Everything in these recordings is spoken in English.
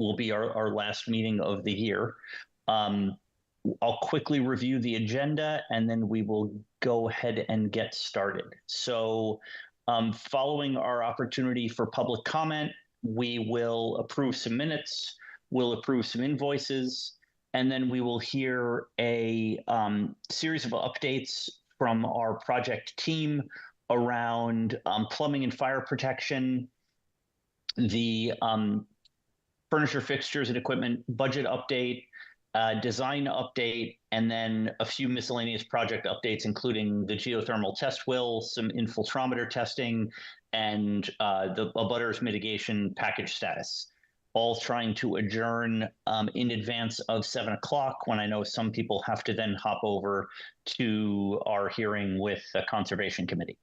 will be our last meeting of the year. I'll quickly review the agenda and then we will go ahead and get started. So following our opportunity for public comment, we will approve some minutes, we'll approve some invoices, and then we will hear a series of updates from our project team around plumbing and fire protection, the furniture, fixtures, and equipment budget update, design update, and then a few miscellaneous project updates, including the geothermal test will, some infiltrometer testing, and the abutters mitigation package status. All trying to adjourn in advance of 7 o'clock, when I know some people have to then hop over to our hearing with the Conservation Committee.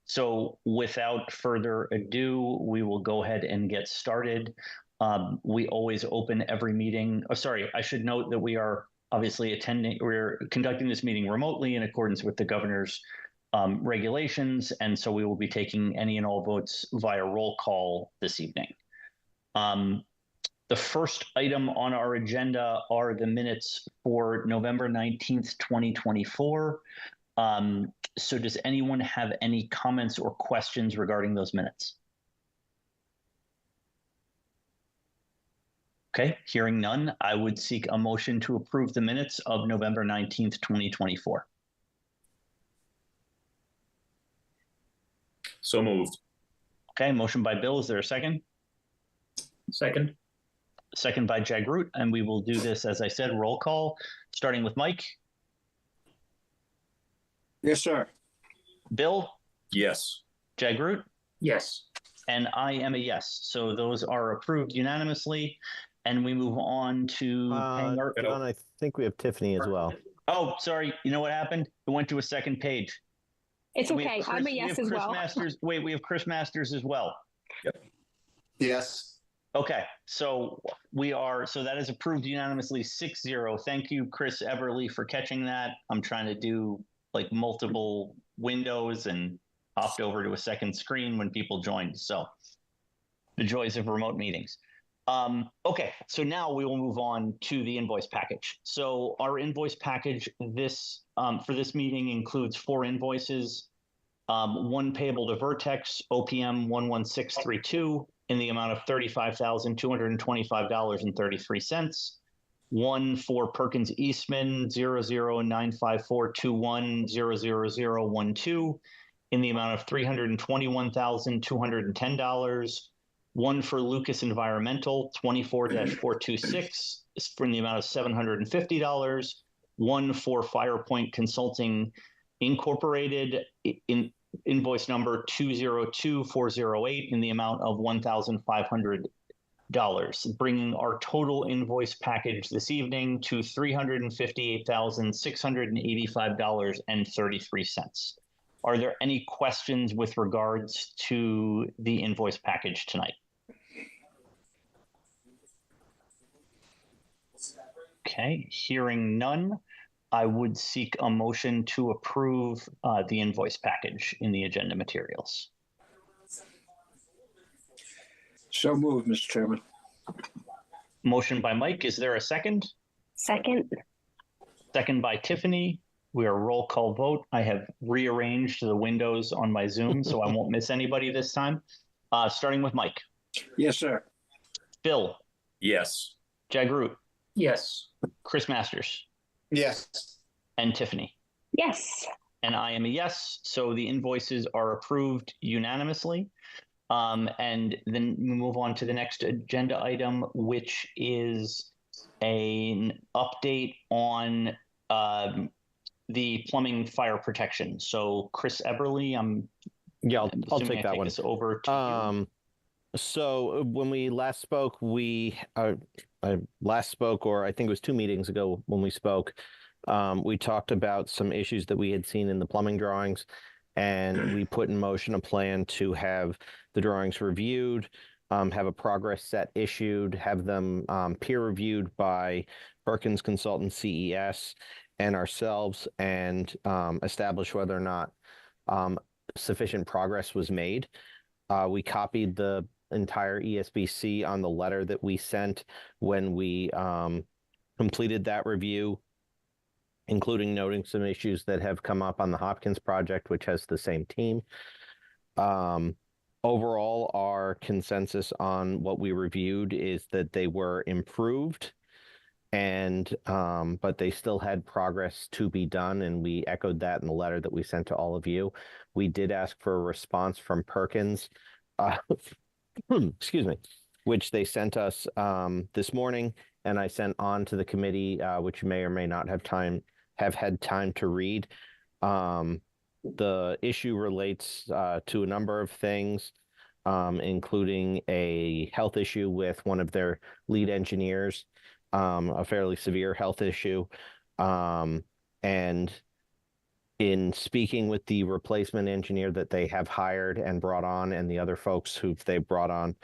So without further ado, we will go ahead and get started. We always open every meeting. Oh, sorry, I should note that we are obviously we're conducting this meeting remotely in accordance with the governor's regulations. And so we will be taking any and all votes via roll call this evening. The first item on our agenda are the minutes for November 19th, 2024. So does anyone have any comments or questions regarding those minutes? Okay, hearing none, I would seek a motion to approve the minutes of November 19th, 2024. So moved. Okay, motion by Bill. Is there a second? Second. Second by Jagroot, and we will do this, as I said, roll call, starting with Mike. Yes, sir. Bill? Yes. Jagroot? Yes. And I am a yes. So those are approved unanimously. And we move on to John, I think we have Tiffany as well. Oh, sorry. You know what happened? It went to a second page. It's okay. I'm a yes as well. Wait, we have Chris Masters as well. Yep. Yes. Okay, so that is approved unanimously 6-0. Thank you, Chris Everly, for catching that. I'm trying to do like multiple windows and hopped over to a second screen when people joined. So the joys of remote meetings. Okay, so now we will move on to the invoice package. So our invoice package for this meeting includes 4 invoices, one payable to Vertex OPM 11632 in the amount of $35,225.33. One for Perkins Eastman 0095421000012 in the amount of $321,210. One for Lucas Environmental 24-426 in the amount of $750. One for Firepoint Consulting Incorporated in invoice number 202408 in the amount of $1,500, bringing our total invoice package this evening to $358,685.33. Are there any questions with regards to the invoice package tonight? Okay, hearing none, I would seek a motion to approve the invoice package in the agenda materials. So moved, Mr. Chairman. Motion by Mike. Is there a second? Second. Second by Tiffany. We are roll call vote. I have rearranged the windows on my Zoom so I won't miss anybody this time. Starting with Mike. Yes, sir. Bill. Yes. Jagroot. Yes. Chris Masters. Yes. And Tiffany. Yes. And I am a yes. So the invoices are approved unanimously. And then we move on to the next agenda item, which is an update on the plumbing fire protection. So Chris Everly, I'll take that one. This over to you. So when we last spoke, or I think it was 2 meetings ago when we spoke, we talked about some issues that we had seen in the plumbing drawings, and we put in motion a plan to have the drawings reviewed, have a progress set issued, have them peer reviewed by Perkins Consultant CES and ourselves, and establish whether or not sufficient progress was made. We copied the entire ESBC on the letter that we sent when we completed that review, including noting some issues that have come up on the Hopkins project, which has the same team. Overall, our consensus on what we reviewed is that they were improved, and but they still had progress to be done, and we echoed that in the letter that we sent to all of you. We did ask for a response from Perkins, excuse me, which they sent us this morning, and I sent on to the committee, which you may or may not have had time to read. The issue relates to a number of things, including a health issue with one of their lead engineers, a fairly severe health issue. And in speaking with the replacement engineer that they have hired and brought on, and the other folks who they've brought on,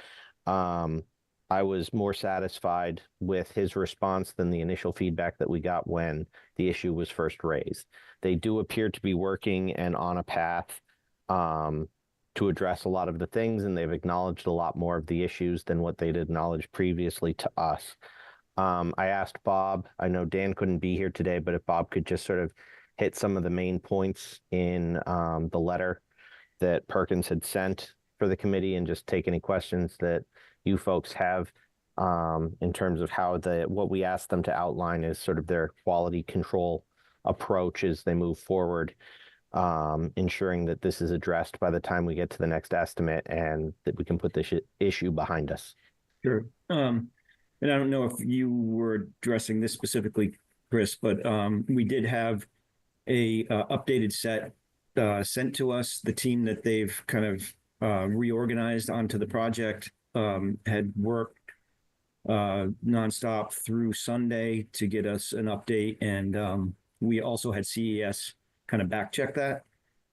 I was more satisfied with his response than the initial feedback that we got when the issue was first raised. They do appear to be working and on a path to address a lot of the things, and they've acknowledged a lot more of the issues than what they'd acknowledged previously to us. I asked Bob, I know Dan couldn't be here today, but if Bob could just sort of hit some of the main points in the letter that Perkins had sent for the committee, and just take any questions that you folks have in terms of how what we asked them to outline is sort of their quality control approach as they move forward, ensuring that this is addressed by the time we get to the next estimate, and that we can put this issue behind us. Sure. And I don't know if you were addressing this specifically, Chris, but we did have a updated set sent to us. The team that they've kind of reorganized onto the project had worked nonstop through Sunday to get us an update, and we also had CES kind of back check that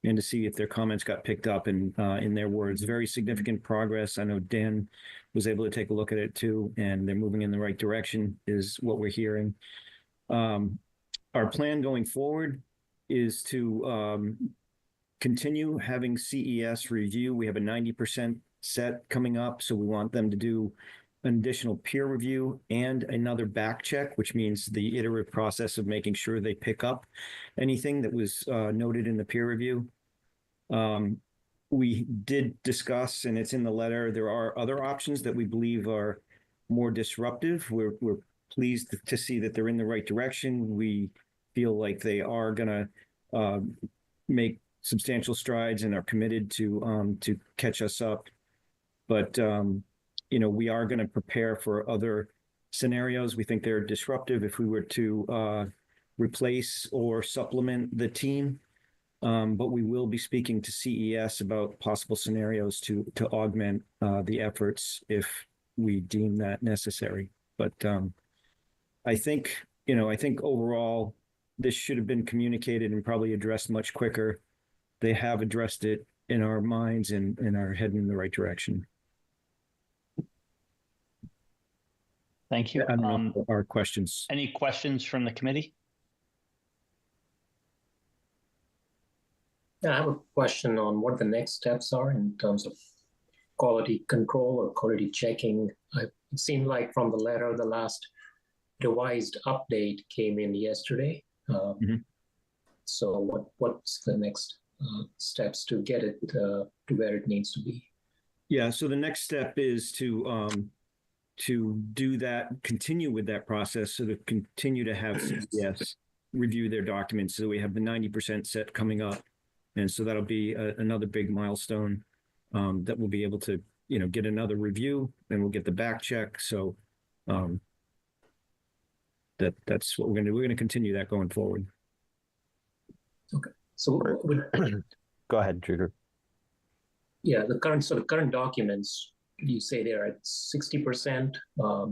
and to see if their comments got picked up. And in their words, very significant progress. I know Dan was able to take a look at it too, and they're moving in the right direction is what we're hearing. Our plan going forward is to continue having CES review. We have a 90% set coming up, so we want them to do an additional peer review and another back check, which means the iterative process of making sure they pick up anything that was noted in the peer review. We did discuss, and it's in the letter, there are other options that we believe are more disruptive. We're pleased to see that they're in the right direction. We feel like they are going to make substantial strides and are committed to catch us up. But we are going to prepare for other scenarios. We think they're disruptive if we were to replace or supplement the team. But we will be speaking to CES about possible scenarios to augment the efforts if we deem that necessary. But I think overall, this should have been communicated and probably addressed much quicker. They have addressed it in our minds and are heading in the right direction. Thank you. Our questions. Any questions from the committee? Yeah, I have a question on what the next steps are in terms of quality control or quality checking. It seemed like from the letter, the last revised update came in yesterday. So what's the next steps to get it to where it needs to be? Yeah, so the next step is to do that, continue with that process, so to continue to have CES review their documents. So we have the 90% set coming up. And so that'll be another big milestone that we'll be able to, get another review, and we'll get the back check. So that's what we're going to do. We're going to continue that going forward. Okay. So Go ahead, Drew. Yeah, the current documents, you say they're at 60%,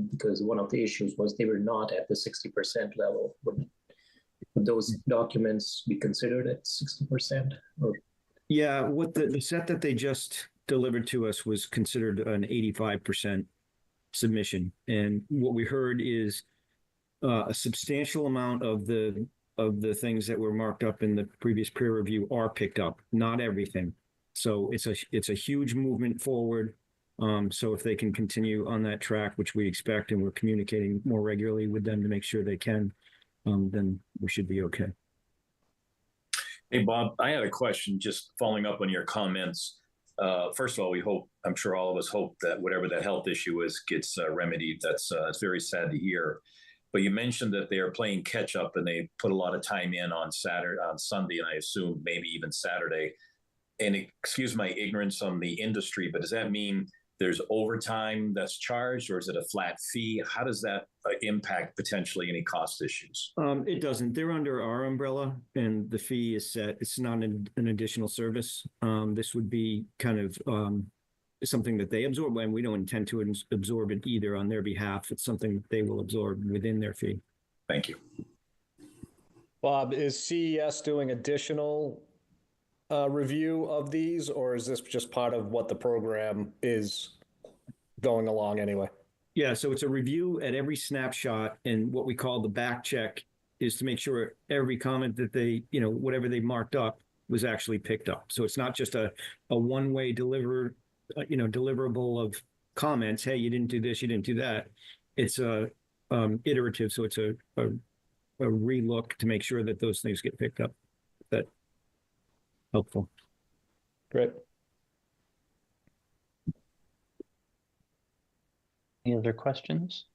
because one of the issues was they were not at the 60% level. Would those documents be considered at 60%? Or? Yeah, what the set that they just delivered to us was considered an 85% submission. And what we heard is a substantial amount of the things that were marked up in the previous peer review are picked up, not everything. So it's a huge movement forward. So if they can continue on that track, which we expect, and we're communicating more regularly with them to make sure they can, then we should be okay. Hey, Bob, I had a question just following up on your comments. First of all, I'm sure all of us hope that whatever that health issue is gets remedied. That's it's very sad to hear. But you mentioned that they are playing catch up and they put a lot of time in on Sunday, and I assume maybe even Saturday. And excuse my ignorance on the industry, but does that mean there's overtime that's charged, or is it a flat fee? How does that impact potentially any cost issues? It doesn't. They're under our umbrella, and the fee is set. It's not an additional service. This would be kind of something that they absorb, and we don't intend to absorb it either on their behalf. It's something that they will absorb within their fee. Thank you. Bob, is CES doing additional review of these, or is this just part of what the program is going along anyway? Yeah, so it's a review at every snapshot, and what we call the back check is to make sure every comment that they, whatever they marked up was actually picked up. So it's not just a one-way deliverable of comments. Hey, you didn't do this, you didn't do that. It's a iterative, so it's a relook to make sure that those things get picked up. That helpful. Great. Any other questions?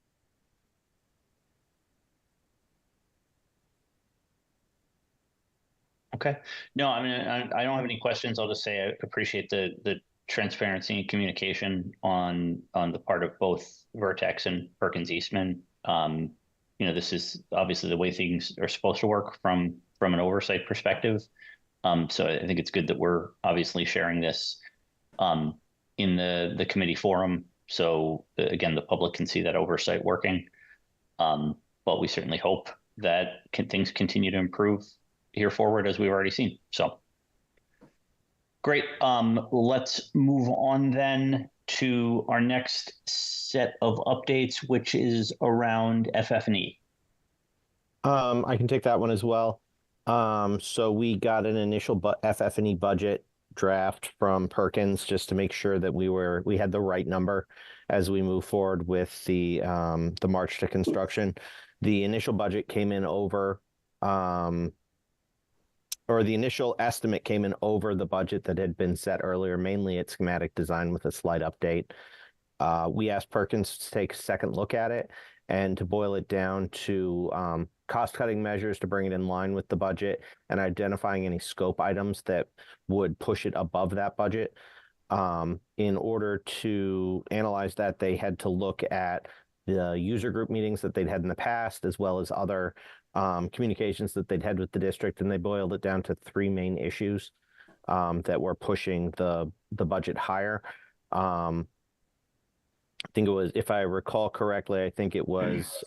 Okay. No, I mean, I don't have any questions. I'll just say I appreciate the transparency and communication on the part of both Vertex and Perkins Eastman. This is obviously the way things are supposed to work from an oversight perspective. So I think it's good that we're obviously sharing this in the committee forum. So again, the public can see that oversight working. But we certainly hope that things continue to improve here forward, as we've already seen. So great. Let's move on then to our next set of updates, which is around FF&E. I can take that one as well. So we got an initial FF&E budget draft from Perkins just to make sure that we had the right number as we move forward with the march to construction. The initial budget came in over, or the initial estimate came in over the budget that had been set earlier, mainly at schematic design with a slight update. We asked Perkins to take a second look at it and to boil it down to cost-cutting measures to bring it in line with the budget and identifying any scope items that would push it above that budget. In order to analyze that, they had to look at the user group meetings that they'd had in the past, as well as other communications that they'd had with the district, and they boiled it down to three main issues that were pushing the budget higher. I think it was, if I recall correctly, I think it was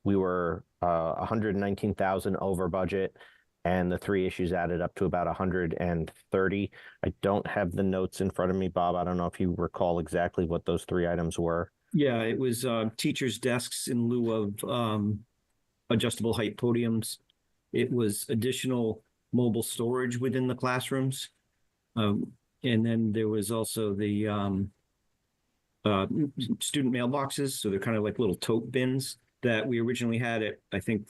we were 119,000 over budget, and the three issues added up to about 130. I don't have the notes in front of me, Bob. I don't know if you recall exactly what those three items were. Yeah, it was teachers' desks in lieu of adjustable height podiums. It was additional mobile storage within the classrooms. And then there was also the student mailboxes. So they're kind of like little tote bins that we originally had at, I think,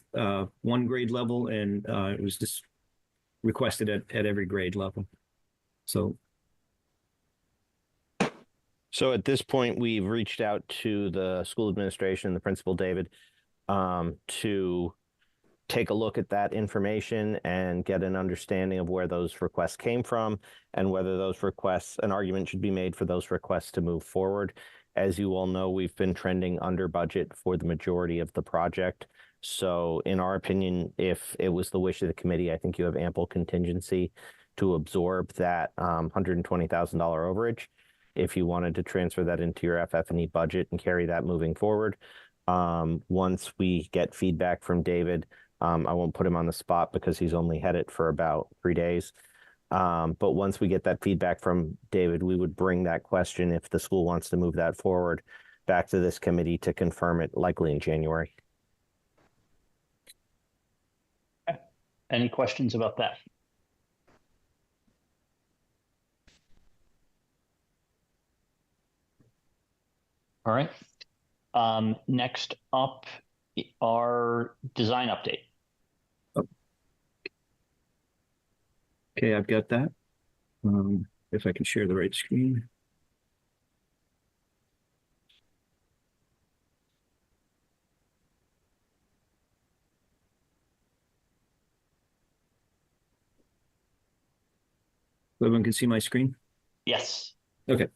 one grade level, and it was just requested at every grade level. So at this point, we've reached out to the school administration, the principal, David, to take a look at that information and get an understanding of where those requests came from and whether those requests, an argument should be made for those requests to move forward. As you all know, we've been trending under budget for the majority of the project. So in our opinion, if it was the wish of the committee, I think you have ample contingency to absorb that $120,000 overage. If you wanted to transfer that into your FF&E budget and carry that moving forward. Once we get feedback from David, I won't put him on the spot because he's only had it for about 3 days. But once we get that feedback from David, we would bring that question, if the school wants to move that forward, back to this committee to confirm it, likely in January. Any questions about that? All right. Next up, our design update. Okay, I've got that. If I can share the right screen. Everyone can see my screen? Yes. Okay.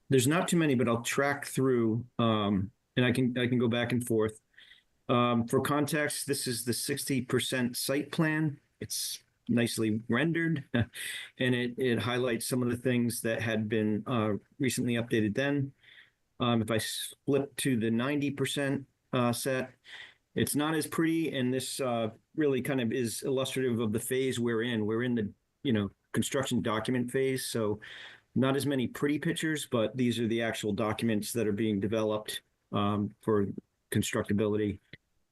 There's not too many, but I'll track through, and I can go back and forth. For context, this is the 60% site plan. It's nicely rendered, and it highlights some of the things that had been recently updated then. If I flip to the 90% set, it's not as pretty, and this really kind of is illustrative of the phase we're in. We're in the construction document phase, so not as many pretty pictures, but these are the actual documents that are being developed for constructability.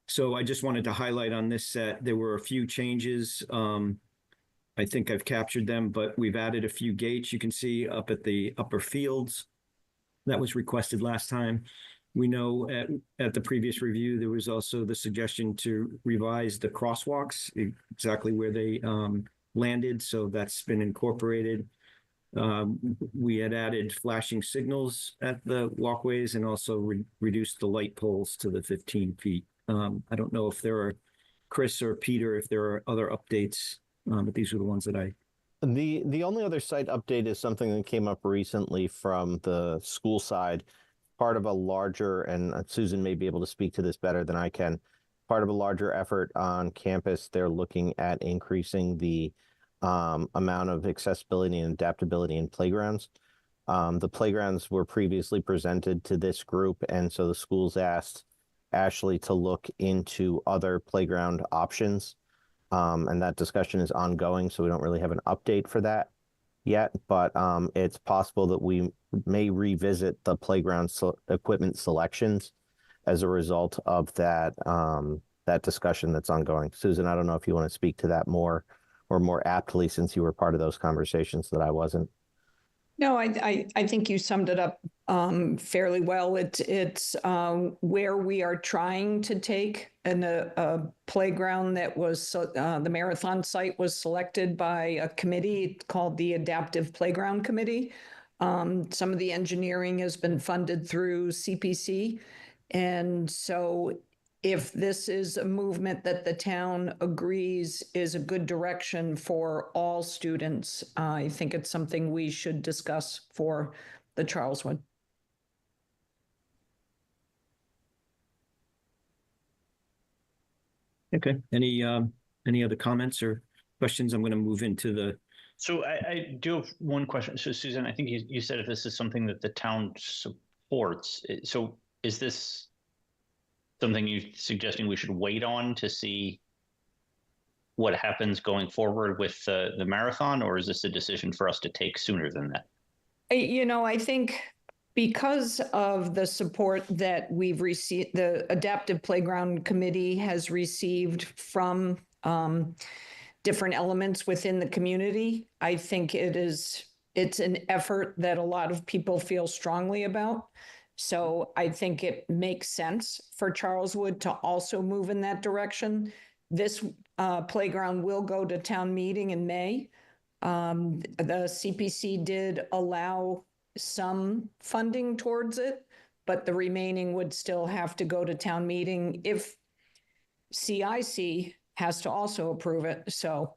So I just wanted to highlight on this set, there were a few changes. I think I've captured them, but we've added a few gates you can see up at the upper fields. That was requested last time. We know at the previous review, there was also the suggestion to revise the crosswalks, exactly where they landed. So that's been incorporated. We had added flashing signals at the walkways and also reduced the light poles to the 15 feet. I don't know if there are, Chris or Peter, if there are other updates, but these are the ones that I... The only other site update is something that came up recently from the school side, part of a larger, and Susan may be able to speak to this better than I can, part of a larger effort on campus. They're looking at increasing the amount of accessibility and adaptability in playgrounds. The playgrounds were previously presented to this group, and so the schools asked Ashley to look into other playground options. And that discussion is ongoing, so we don't really have an update for that yet, but it's possible that we may revisit the playground equipment selections as a result of that that discussion that's ongoing. Susan, I don't know if you want to speak to that more or more aptly, since you were part of those conversations that I wasn't. No, I think you summed it up fairly well. It's where we are trying to take a playground that was the marathon site was selected by a committee called the Adaptive Playground Committee. Some of the engineering has been funded through CPC, and so if this is a movement that the town agrees is a good direction for all students, I think it's something we should discuss for the Charleswood. Okay. Any other comments or questions? I'm going to move into the... So I do have one question. So Susan, I think you said if this is something that the town supports, so is this something you're suggesting we should wait on to see what happens going forward with the marathon, or is this a decision for us to take sooner than that? I think because of the support that we've received, the Adaptive Playground Committee has received from different elements within the community, I think it's an effort that a lot of people feel strongly about. So I think it makes sense for Charleswood to also move in that direction. This playground will go to town meeting in May. The CPC did allow some funding towards it, but the remaining would still have to go to town meeting if CIC has to also approve it. So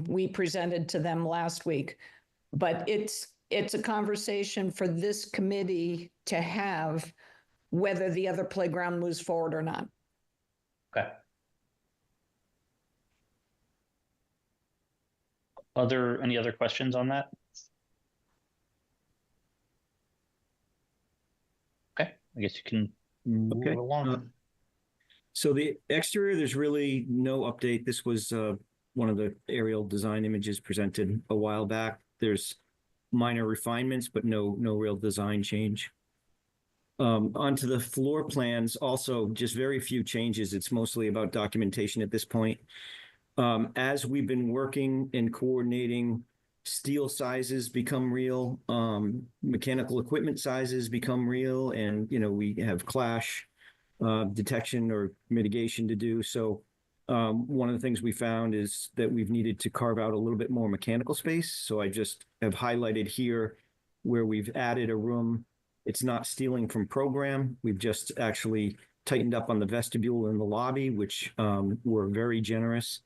we presented to them last week, but it's a conversation for this committee to have whether the other playground moves forward or not. Okay. Any other questions on that? Okay, I guess you can move along. So the exterior, there's really no update. This was one of the aerial design images presented a while back. There's minor refinements, but no real design change. Onto the floor plans, also just very few changes. It's mostly about documentation at this point. As we've been working and coordinating steel sizes become real, mechanical equipment sizes become real, and we have clash detection or mitigation to do. So one of the things we found is that we've needed to carve out a little bit more mechanical space. So I just have highlighted here where we've added a room. It's not stealing from program. We've just actually tightened up on the vestibule and the lobby, which were very generous.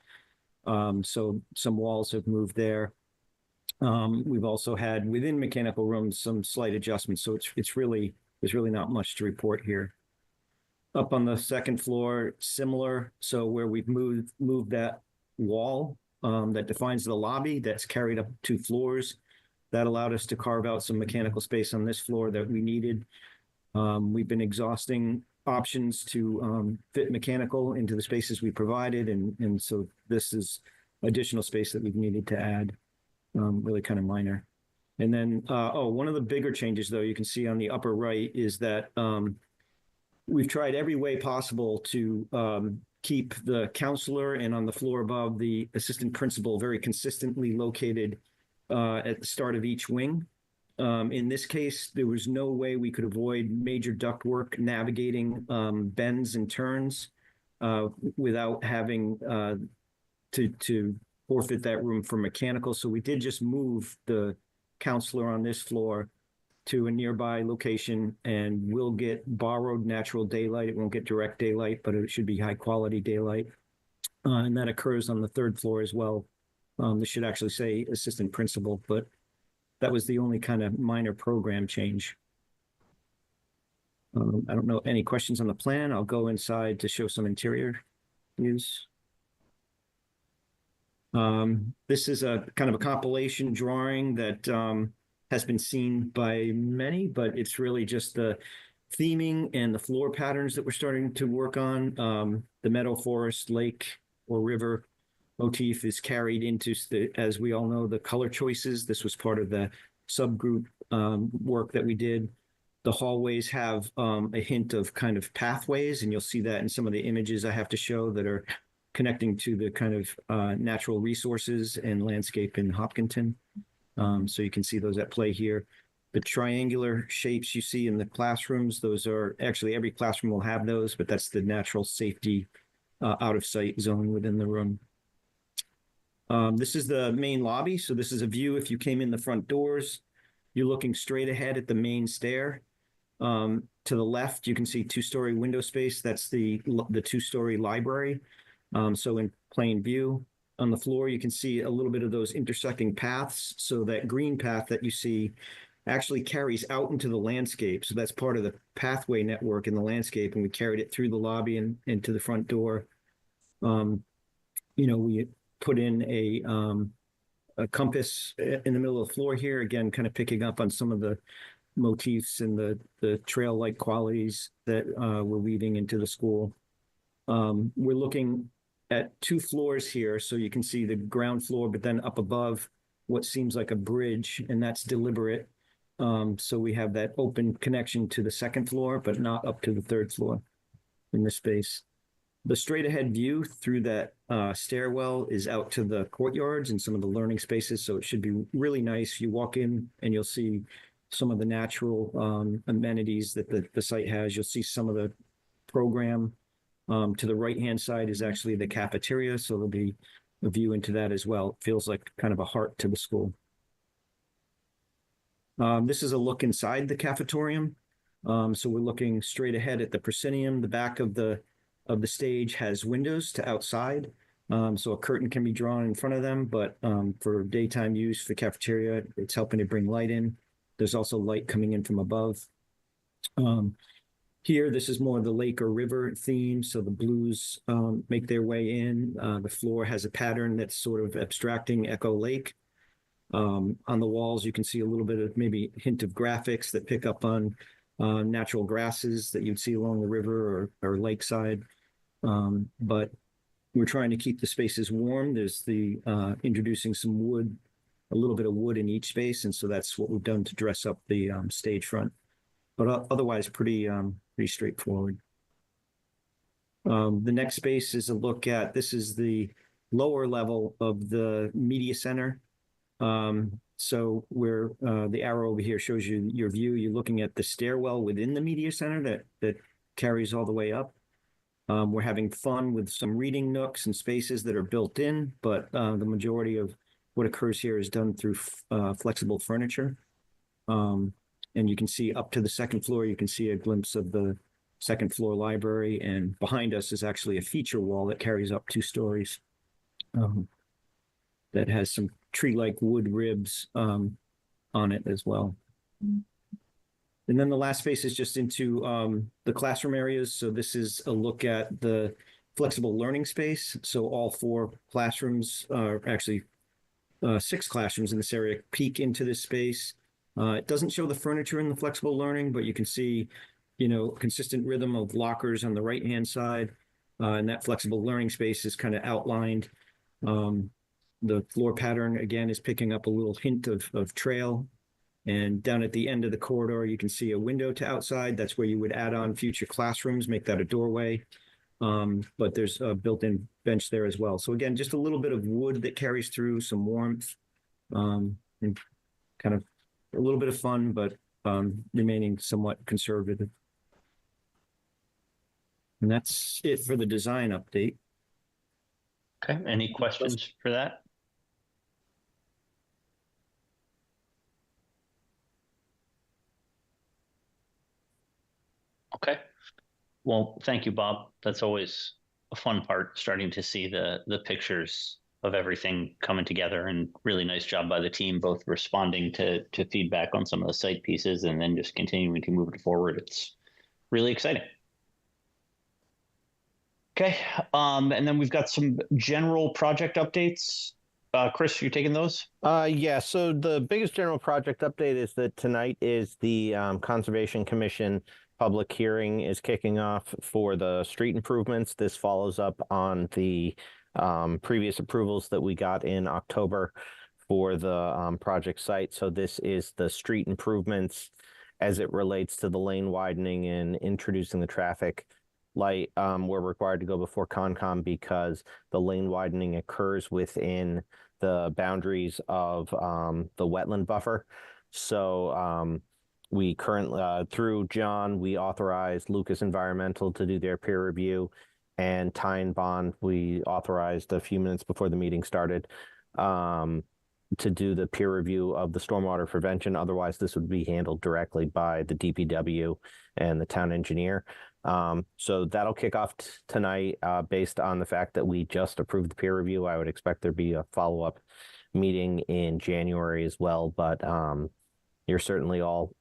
So some walls have moved there. We've also had within mechanical rooms some slight adjustments. So there's really not much to report here. Up on the second floor, similar. So where we've moved that wall that defines the lobby, that's carried up 2 floors. That allowed us to carve out some mechanical space on this floor that we needed. We've been exhausting options to fit mechanical into the spaces we provided, and so this is additional space that we've needed to add, really kind of minor. And then, one of the bigger changes, though, you can see on the upper right is that we've tried every way possible to keep the counselor and on the floor above the assistant principal very consistently located at the start of each wing. In this case, there was no way we could avoid major ductwork navigating bends and turns without having to forfeit that room for mechanical. So we did just move the counselor on this floor to a nearby location, and we'll get borrowed natural daylight. It won't get direct daylight, but it should be high quality daylight. And that occurs on the 3rd floor as well. This should actually say assistant principal, but that was the only kind of minor program change. I don't know, any questions on the plan? I'll go inside to show some interior views. This is a kind of a compilation drawing that has been seen by many, but it's really just the theming and the floor patterns that we're starting to work on. The meadow, forest, lake, or river motif is carried into, as we all know, the color choices. This was part of the subgroup work that we did. The hallways have a hint of kind of pathways, and you'll see that in some of the images I have to show that are connecting to the kind of natural resources and landscape in Hopkinton. So you can see those at play here. The triangular shapes you see in the classrooms, those are actually every classroom will have those, but that's the natural safety out of sight zone within the room. This is the main lobby. So this is a view if you came in the front doors. You're looking straight ahead at the main stair. To the left, you can see 2-story window space. That's the 2-story library. So in plain view. On the floor, you can see a little bit of those intersecting paths. So that green path that you see actually carries out into the landscape. So that's part of the pathway network in the landscape. And we carried it through the lobby and into the front door. We put in a compass in the middle of the floor here, again, kind of picking up on some of the motifs and the trail-like qualities that we're weaving into the school. We're looking at 2 floors here, so you can see the ground floor, but then up above what seems like a bridge, and that's deliberate. So we have that open connection to the 2nd floor, but not up to the 3rd floor in this space. The straight ahead view through that stairwell is out to the courtyards and some of the learning spaces, so it should be really nice. You walk in and you'll see some of the natural amenities that the site has. You'll see some of the program. To the right-hand side is actually the cafeteria, so there'll be a view into that as well. It feels like kind of a heart to the school. This is a look inside the cafetorium. So we're looking straight ahead at the proscenium. The back of the stage has windows to outside. So a curtain can be drawn in front of them, but for daytime use for cafeteria, it's helping to bring light in. There's also light coming in from above. Here, this is more the lake or river theme. So the blues make their way in. The floor has a pattern that's sort of abstracting Echo Lake. On the walls, you can see a little bit of maybe hint of graphics that pick up on natural grasses that you'd see along the river or lakeside. But we're trying to keep the spaces warm. There's the introducing some wood, a little bit of wood in each space. And so that's what we've done to dress up the stage front. But otherwise pretty straightforward. The next space is a look at, this is the lower level of the media center. So where the arrow over here shows you your view, you're looking at the stairwell within the media center that carries all the way up. We're having fun with some reading nooks and spaces that are built in, but the majority of what occurs here is done through flexible furniture. And you can see up to the second floor, you can see a glimpse of the second floor library, and behind us is actually a feature wall that carries up 2 stories that has some tree-like wood ribs on it as well. And then the last space is just into the classroom areas. So this is a look at the flexible learning space. So all 4 classrooms, actually 6 classrooms in this area, peek into this space. It doesn't show the furniture in the flexible learning, but you can see, consistent rhythm of lockers on the right-hand side. And that flexible learning space is kind of outlined. The floor pattern, again, is picking up a little hint of trail. And down at the end of the corridor, you can see a window to outside. That's where you would add on future classrooms, make that a doorway. But there's a built-in bench there as well. So again, just a little bit of wood that carries through, some warmth, and kind of a little bit of fun, but remaining somewhat conservative. And that's it for the design update. Okay, any questions for that? Okay. Well, thank you, Bob. That's always a fun part, starting to see the pictures of everything coming together, and really nice job by the team, both responding to feedback on some of the site pieces and then just continuing to move it forward. It's really exciting. Okay, and then we've got some general project updates. Chris, you're taking those? Yeah, so the biggest general project update is that tonight is the Conservation Commission public hearing is kicking off for the street improvements. This follows up on the previous approvals that we got in October for the project site. So this is the street improvements as it relates to the lane widening and introducing the traffic light. We're required to go before Concom because the lane widening occurs within the boundaries of the wetland buffer. So we currently, through John, we authorized Lucas Environmental to do their peer review, and Ty and Bond, we authorized a few minutes before the meeting started to do the peer review of the stormwater prevention. Otherwise, this would be handled directly by the DPW and the town engineer. So that'll kick off tonight based on the fact that we just approved the peer review. I would expect there'd be a follow-up meeting in January as well, but you're certainly all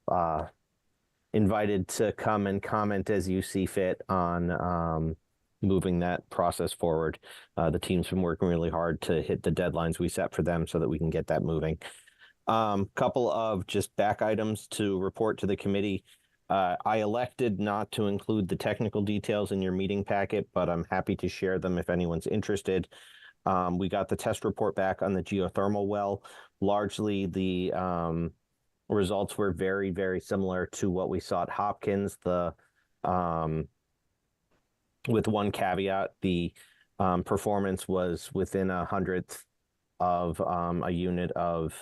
invited to come and comment as you see fit on moving that process forward. The team's been working really hard to hit the deadlines we set for them so that we can get that moving. Couple of just back items to report to the committee. I elected not to include the technical details in your meeting packet, but I'm happy to share them if anyone's interested. We got the test report back on the geothermal well. Largely, the results were very, very similar to what we saw at Hopkins. With one caveat, the performance was within 100th of a unit of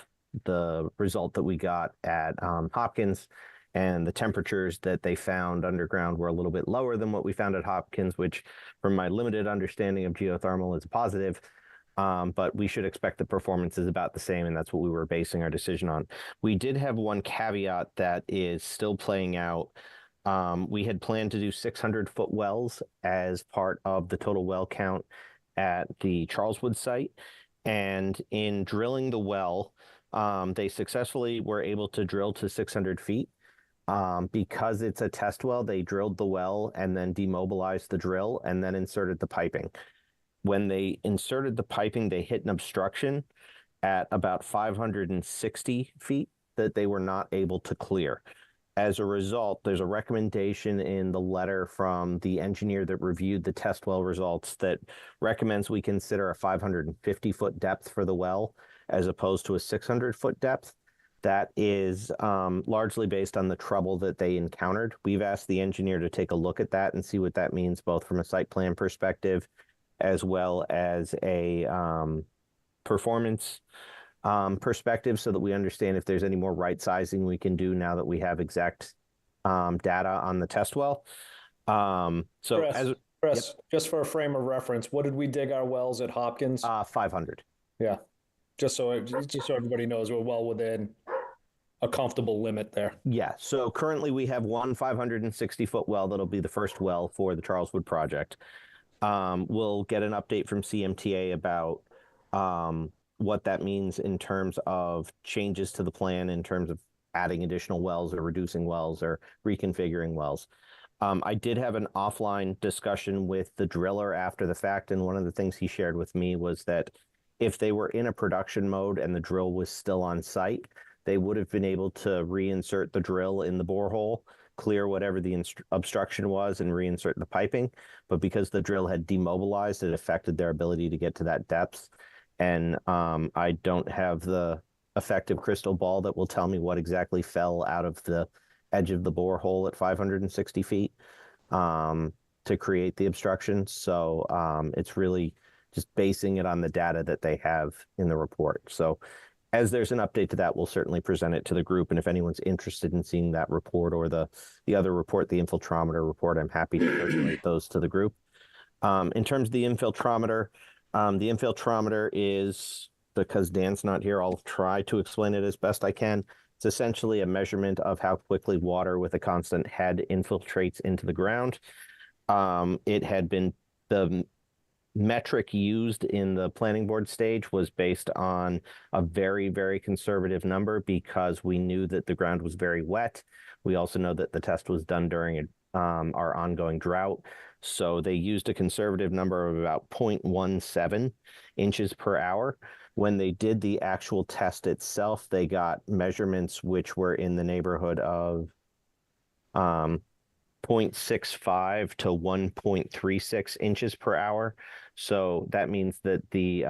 the result that we got at Hopkins. And the temperatures that they found underground were a little bit lower than what we found at Hopkins, which from my limited understanding of geothermal is a positive. But we should expect the performance is about the same, and that's what we were basing our decision on. We did have one caveat that is still playing out. We had planned to do 600-foot wells as part of the total well count at the Charleswood site. And in drilling the well, they successfully were able to drill to 600 feet. Because it's a test well, they drilled the well and then demobilized the drill and then inserted the piping. When they inserted the piping, they hit an obstruction at about 560 feet that they were not able to clear. As a result, there's a recommendation in the letter from the engineer that reviewed the test well results that recommends we consider a 550-foot depth for the well as opposed to a 600-foot depth. That is largely based on the trouble that they encountered. We've asked the engineer to take a look at that and see what that means, both from a site plan perspective as well as a performance perspective so that we understand if there's any more right sizing we can do now that we have exact data on the test well. Chris, just for a frame of reference, what did we dig our wells at Hopkins? 500. Yeah, just so everybody knows, we're well within a comfortable limit there. Yeah. So currently we have one 560-foot well that'll be the first well for the Charleswood project. We'll get an update from CMTA about what that means in terms of changes to the plan, in terms of adding additional wells or reducing wells or reconfiguring wells. I did have an offline discussion with the driller after the fact, and one of the things he shared with me was that if they were in a production mode and the drill was still on site, they would have been able to reinsert the drill in the borehole, clear whatever the obstruction was, and reinsert the piping. But because the drill had demobilized, it affected their ability to get to that depth. And I don't have the effective crystal ball that will tell me what exactly fell out of the edge of the borehole at 560 feet to create the obstruction. So it's really just basing it on the data that they have in the report. So as there's an update to that, we'll certainly present it to the group. And if anyone's interested in seeing that report or the other report, the infiltrometer report, I'm happy to circulate those to the group. In terms of the infiltrometer is, because Dan's not here, I'll try to explain it as best I can. It's essentially a measurement of how quickly water with a constant head infiltrates into the ground. It had been, the metric used in the planning board stage was based on a very, very conservative number because we knew that the ground was very wet. We also know that the test was done during our ongoing drought. So they used a conservative number of about 0.17 inches per hour. When they did the actual test itself, they got measurements which were in the neighborhood of 0.65 to 1.36 inches per hour. So that means that the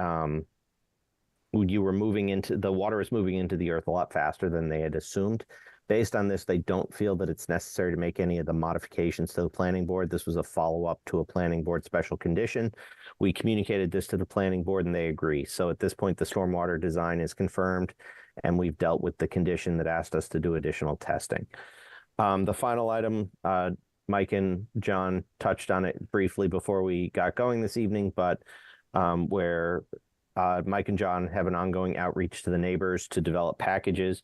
water is moving into the earth a lot faster than they had assumed. Based on this, they don't feel that it's necessary to make any of the modifications to the planning board. This was a follow-up to a planning board special condition. We communicated this to the planning board and they agree. So at this point, the stormwater design is confirmed and we've dealt with the condition that asked us to do additional testing. The final item, Mike and John touched on it briefly before we got going this evening, but where Mike and John have an ongoing outreach to the neighbors to develop packages.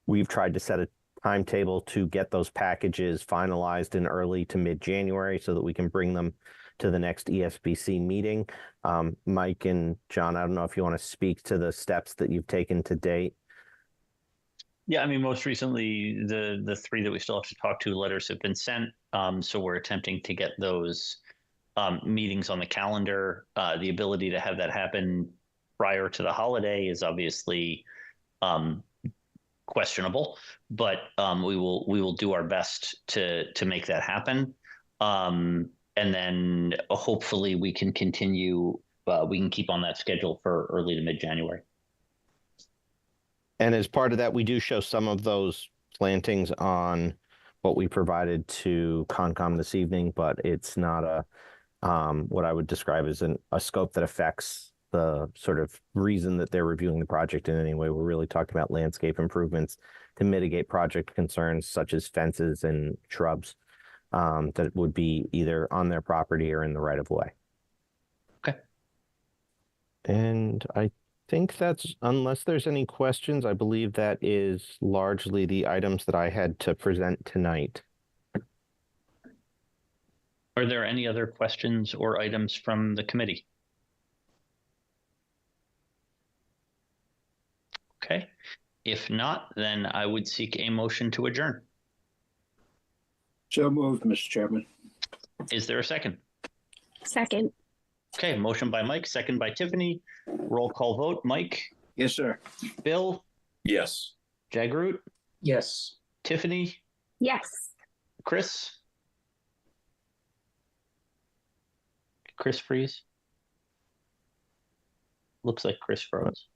We've tried to set a timetable to get those packages finalized in early to mid-January so that we can bring them to the next ESBC meeting. Mike and John, I don't know if you want to speak to the steps that you've taken to date. Yeah, I mean, most recently, the three that we still have to talk to, letters have been sent. So we're attempting to get those meetings on the calendar. The ability to have that happen prior to the holiday is obviously questionable, but we will do our best to make that happen. And then hopefully we can continue, we can keep on that schedule for early to mid-January. And as part of that, we do show some of those plantings on what we provided to Concom this evening, but it's not a what I would describe as a scope that affects the sort of reason that they're reviewing the project in any way. We're really talking about landscape improvements to mitigate project concerns such as fences and shrubs that would be either on their property or in the right of way. Okay. And I think that's, unless there's any questions, I believe that is largely the items that I had to present tonight. Are there any other questions or items from the committee? Okay. If not, then I would seek a motion to adjourn. So moved, Mr. Chairman. Is there a second? Second. Okay, motion by Mike, second by Tiffany. Roll call vote. Mike? Yes, sir. Bill? Yes. Jagroot? Yes. Tiffany? Yes. Chris? Chris freeze? Looks like Chris froze.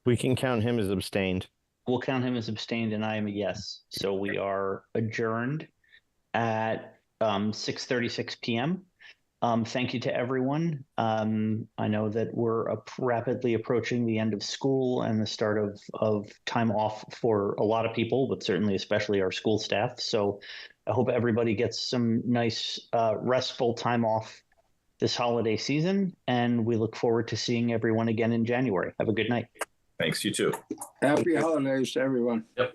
We can count him as abstained. We'll count him as abstained, and I am a yes. So we are adjourned at 6:36 p.m. Thank you to everyone. I know that we're rapidly approaching the end of school and the start of time off for a lot of people, but certainly especially our school staff. So I hope everybody gets some nice restful time off this holiday season, and we look forward to seeing everyone again in January. Have a good night. Thanks, you too. Happy holidays to everyone. Yep.